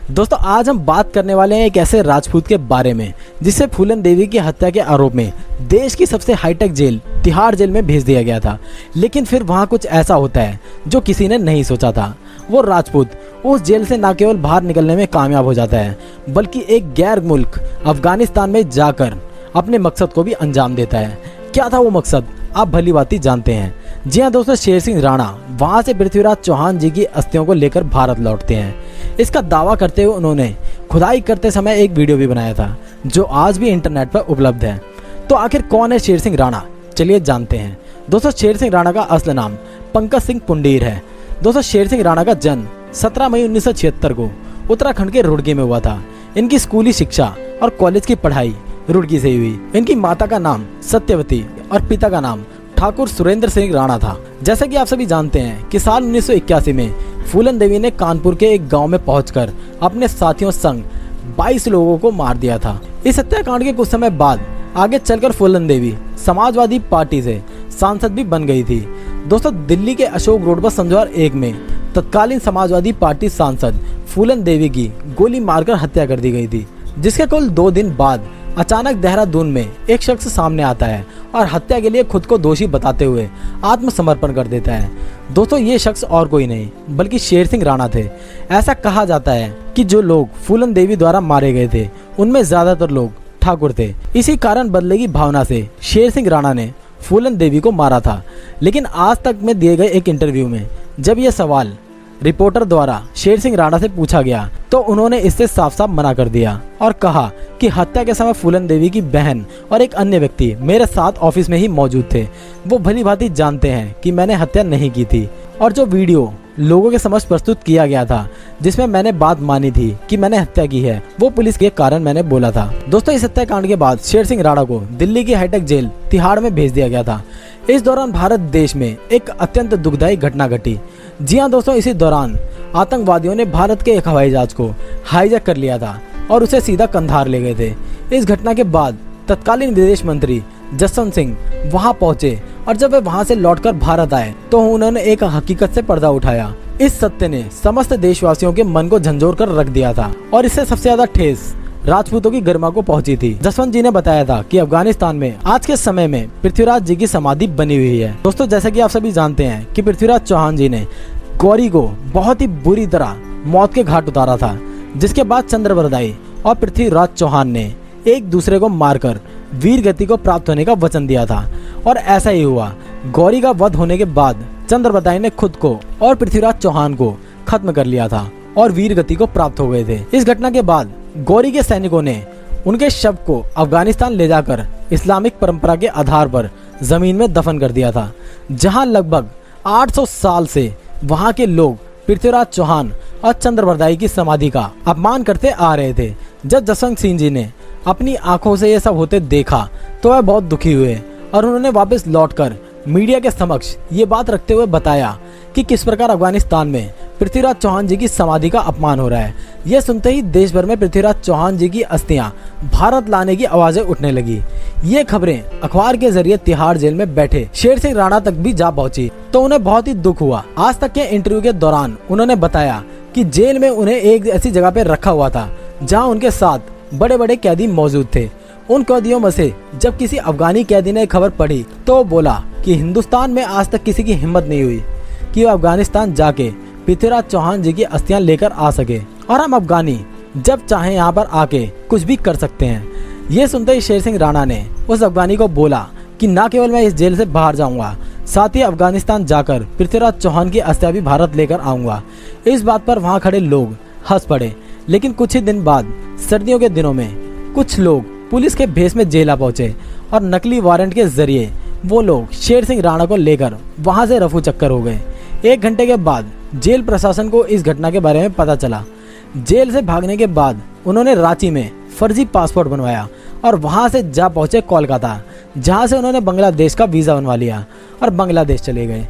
दोस्तों आज हम बात करने वाले हैं एक ऐसे राजपूत के बारे में जिसे फूलन देवी की हत्या के आरोप में देश की सबसे हाईटेक जेल तिहाड़ जेल में भेज दिया गया था। लेकिन फिर वहां कुछ ऐसा होता है जो किसी ने नहीं सोचा था। वो राजपूत उस जेल से न केवल बाहर निकलने में कामयाब हो जाता है बल्कि एक गैर मुल्क अफगानिस्तान में जाकर अपने मकसद को भी अंजाम देता है। क्या था वो मकसद, आप भली भांति जानते हैं। जी हाँ दोस्तों, शेर सिंह राणा वहां से पृथ्वीराज चौहान जी की अस्थियों को लेकर भारत लौटते हैं। इसका दावा करते हुए उन्होंने खुदाई करते समय एक वीडियो भी बनाया था जो आज भी इंटरनेट पर उपलब्ध है। तो आखिर कौन है शेर सिंह राणा, चलिए जानते हैं। दोस्तों शेर सिंह राणा का असल नाम पंकज सिंह पुंडीर है। दोस्तों शेर सिंह राणा का जन्म 17 मई 1976 को उत्तराखंड के रुड़की में हुआ था। इनकी स्कूली शिक्षा और कॉलेज की पढ़ाई रुड़की से हुई। इनकी माता का नाम सत्यवती और पिता का नाम ठाकुर सुरेंद्र सिंह राणा था। जैसा कि आप सभी जानते हैं कि साल 1981 में फूलन देवी ने कानपुर के एक गांव में पहुंचकर अपने साथियों संग 22 लोगों को मार दिया था। इस हत्याकांड के कुछ समय बाद आगे चलकर फूलन देवी समाजवादी पार्टी से सांसद भी बन गई थी। दोस्तों दिल्ली के अशोक रोड पर समझौर 1 में तत्कालीन समाजवादी पार्टी सांसद फूलन देवी की गोली मारकर हत्या कर दी गई थी, जिसके कुल 2 दिन बाद अचानक देहरादून में एक शख्स सामने आता है और हत्या के लिए खुद को दोषी बताते हुए आत्मसमर्पण कर देता है। दोस्तों ये शख्स और कोई नहीं बल्कि शेर सिंह राणा थे। ऐसा कहा जाता है कि जो लोग फूलन देवी द्वारा मारे गए थे उनमें ज्यादातर लोग ठाकुर थे। इसी कारण बदले की भावना से शेर सिंह राणा ने फूलन देवी को मारा था। लेकिन आज तक में दिए गए एक इंटरव्यू में जब यह सवाल रिपोर्टर द्वारा शेर सिंह राणा से पूछा गया तो उन्होंने इससे साफ साफ मना कर दिया और कहा कि हत्या के समय फूलन देवी की बहन और एक अन्य व्यक्ति मेरे साथ ऑफिस में ही मौजूद थे। वो भली भांति जानते हैं कि मैंने हत्या नहीं की थी और जो वीडियो लोगों के समक्ष प्रस्तुत किया गया था जिसमें मैंने बात मानी थी कि मैंने हत्या की है, वो पुलिस के कारण मैंने बोला था। दोस्तों इस हत्याकांड के बाद शेर सिंह राणा को दिल्ली की हाईटेक जेल तिहाड़ में भेज दिया गया था। इस दौरान भारत देश में एक अत्यंत दुखदायी घटना घटी। जी हाँ दोस्तों, इसी दौरान आतंकवादियों ने भारत के एक हवाई जहाज को हाईजैक कर लिया था और उसे सीधा कंधार ले गए थे। इस घटना के बाद तत्कालीन विदेश मंत्री जसवंत सिंह वहां पहुंचे और जब वे वहां से लौटकर भारत आए तो उन्होंने एक हकीकत से पर्दा उठाया। इस सत्य ने समस्त देशवासियों के मन को झंझोर कर रख दिया था और इससे सबसे ज्यादा ठेस राजपूतों की गरिमा को पहुंची थी। जसवंत जी ने बताया था कि अफगानिस्तान में आज के समय में पृथ्वीराज जी की समाधि बनी हुई है। दोस्तों जैसा कि आप सभी जानते हैं कि पृथ्वीराज चौहान जी ने गौरी को बहुत ही बुरी तरह मौत के घाट उतारा था, जिसके बाद चंद्रबरदाई और पृथ्वीराज चौहान ने एक दूसरे को मारकर वीर गति को प्राप्त होने का वचन दिया था और ऐसा ही हुआ। गौरी का वध होने के बाद चंद्रबरदाई ने खुद को और पृथ्वीराज चौहान को खत्म कर लिया था और वीर गति को प्राप्त हो गए थे। इस घटना के बाद गौरी के सैनिकों ने उनके शव को अफगानिस्तान ले जाकर इस्लामिक परंपरा के आधार पर जमीन में दफन कर दिया था, जहां लगभग 800 साल से वहां के लोग पृथ्वीराज चौहान और चंद्रबरदाई की समाधि का अपमान करते आ रहे थे। जब जसवंत सिंह जी ने अपनी आंखों से ये सब होते देखा तो वह बहुत दुखी हुए और उन्होंने वापस लौटकर मीडिया के समक्ष ये बात रखते हुए बताया कि किस प्रकार अफगानिस्तान में पृथ्वीराज चौहान जी की समाधि का अपमान हो रहा है। यह सुनते ही देश भर में पृथ्वीराज चौहान जी की अस्थियां भारत लाने की आवाजें उठने लगी। ये खबरें अखबार के जरिए तिहाड़ जेल में बैठे शेर सिंह राणा तक भी जा पहुंची तो उन्हें बहुत ही दुख हुआ। आज तक के इंटरव्यू के दौरान उन्होंने बताया कि जेल में उन्हें एक ऐसी जगह पे रखा हुआ था जहाँ उनके साथ बड़े बड़े कैदी मौजूद थे। उन कैदियों में से जब किसी अफगानी कैदी ने खबर पढ़ी तो बोला कि हिंदुस्तान में आज तक किसी की हिम्मत नहीं हुई कि वो अफगानिस्तान जाके पृथ्वीराज चौहान जी की अस्थियां लेकर आ सके और हम अफगानी जब चाहें यहाँ पर आके कुछ भी कर सकते हैं। ये सुनते ही शेर सिंह राणा ने उस अफगानी को बोला कि न केवल मैं इस जेल से बाहर जाऊंगा, साथ ही अफगानिस्तान जाकर पृथ्वीराज चौहान की अस्थियां भी भारत लेकर आऊंगा। इस बात पर वहाँ खड़े लोग हंस पड़े। लेकिन कुछ ही दिन बाद सर्दियों के दिनों में कुछ लोग पुलिस के भेष में जेल आ पहुंचे और नकली वारंट के जरिए वो लोग शेर सिंह राणा को लेकर वहां से रफू चक्कर हो गए। 1 घंटे के बाद जेल प्रशासन को इस घटना के बारे में पता चला। जेल से भागने के बाद उन्होंने रांची में फर्जी पासपोर्ट बनवाया और वहां से जा पहुंचे कोलकाता, जहां से उन्होंने बांग्लादेश का वीजा बनवा लिया और बांग्लादेश चले गए।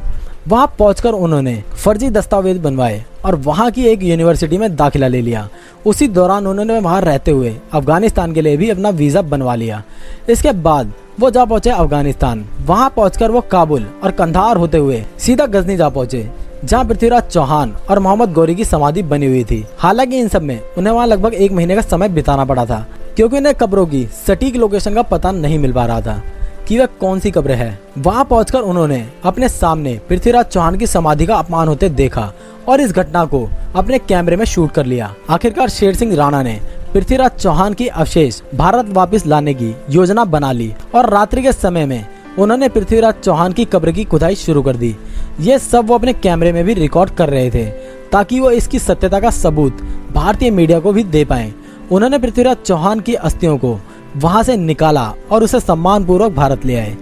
वहां पहुंचकर उन्होंने फर्जी दस्तावेज बनवाए और वहां की एक यूनिवर्सिटी में दाखिला ले लिया। उसी दौरान उन्होंने वहां रहते हुए अफगानिस्तान के लिए भी अपना वीजा बनवा लिया। इसके बाद वो जा पहुंचे अफगानिस्तान। वहां पहुंचकर वो काबुल और कंधार होते हुए सीधा गजनी जा पहुंचे। जहां पृथ्वीराज चौहान और मोहम्मद गौरी की समाधि बनी हुई थी। हालांकि इन सब में उन्हें वहां लगभग 1 महीने का समय बिताना पड़ा था, क्योंकि उन्हें कब्रों की सटीक लोकेशन का पता नहीं मिल पा रहा था कि वह कौन सी कब्र है। वहां पहुंचकर उन्होंने अपने सामने पृथ्वीराज चौहान की समाधि का अपमान होते देखा और इस घटना को अपने कैमरे में शूट कर लिया। आखिरकार शेर सिंह राणा ने पृथ्वीराज चौहान की अवशेष भारत वापस लाने की योजना बना ली और रात्रि के समय में उन्होंने पृथ्वीराज चौहान की कब्र की खुदाई शुरू कर दी। ये सब वो अपने कैमरे में भी रिकॉर्ड कर रहे थे ताकि वो इसकी सत्यता का सबूत भारतीय मीडिया को भी दे पाएं। उन्होंने पृथ्वीराज चौहान की अस्थियों को वहां से निकाला और उसे सम्मानपूर्वक भारत ले आए।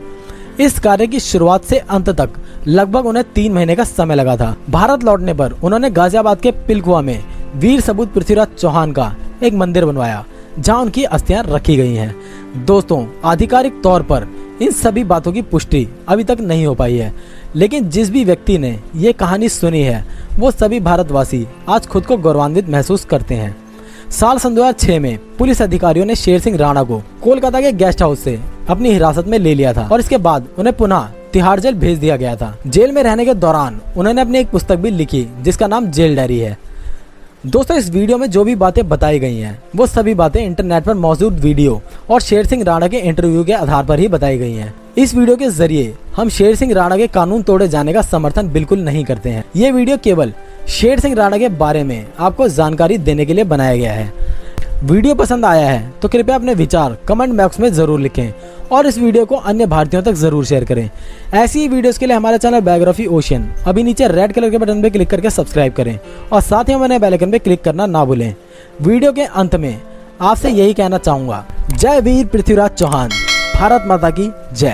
इस कार्य की शुरुआत से अंत तक लगभग उन्हें 3 महीने का समय लगा था। भारत लौटने पर उन्होंने गाजियाबाद के पिलखुआ में वीर सबूत पृथ्वीराज चौहान का एक मंदिर बनवाया, जहां उनकी अस्थियां रखी गई हैं। दोस्तों, आधिकारिक तौर पर इन सभी बातों की पुष्टि अभी तक नहीं हो पाई है, लेकिन जिस भी व्यक्ति ने ये कहानी सुनी है वो सभी भारतवासी आज खुद को गौरवान्वित महसूस करते हैं। साल 2006 में पुलिस अधिकारियों ने शेर सिंह राणा को कोलकाता के गेस्ट हाउस से अपनी हिरासत में ले लिया था और इसके बाद उन्हें पुनः तिहाड़ जेल भेज दिया गया था। जेल में रहने के दौरान उन्होंने अपनी एक पुस्तक भी लिखी जिसका नाम जेल डायरी है। दोस्तों, इस वीडियो में जो भी बातें बताई गई हैं वो सभी बातें इंटरनेट पर मौजूद वीडियो और शेर सिंह राणा के इंटरव्यू के आधार पर ही बताई गई हैं। इस वीडियो के जरिए हम शेर सिंह राणा के कानून तोड़े जाने का समर्थन बिल्कुल नहीं करते हैं। ये वीडियो केवल शेर सिंह राणा के बारे में आपको जानकारी देने के लिए बनाया गया है। वीडियो पसंद आया है तो कृपया अपने विचार कमेंट बॉक्स में जरूर लिखें और इस वीडियो को अन्य भारतीयों तक जरूर शेयर करें। ऐसी ही वीडियोस के लिए हमारे चैनल बायोग्राफी ओशियन अभी नीचे रेड कलर के बटन पे क्लिक करके सब्सक्राइब करें और साथ ही हमारे बेल आइकन पे क्लिक करना ना भूलें। वीडियो के अंत में आपसे यही कहना चाहूंगा, जय वीर पृथ्वीराज चौहान, भारत माता की जय।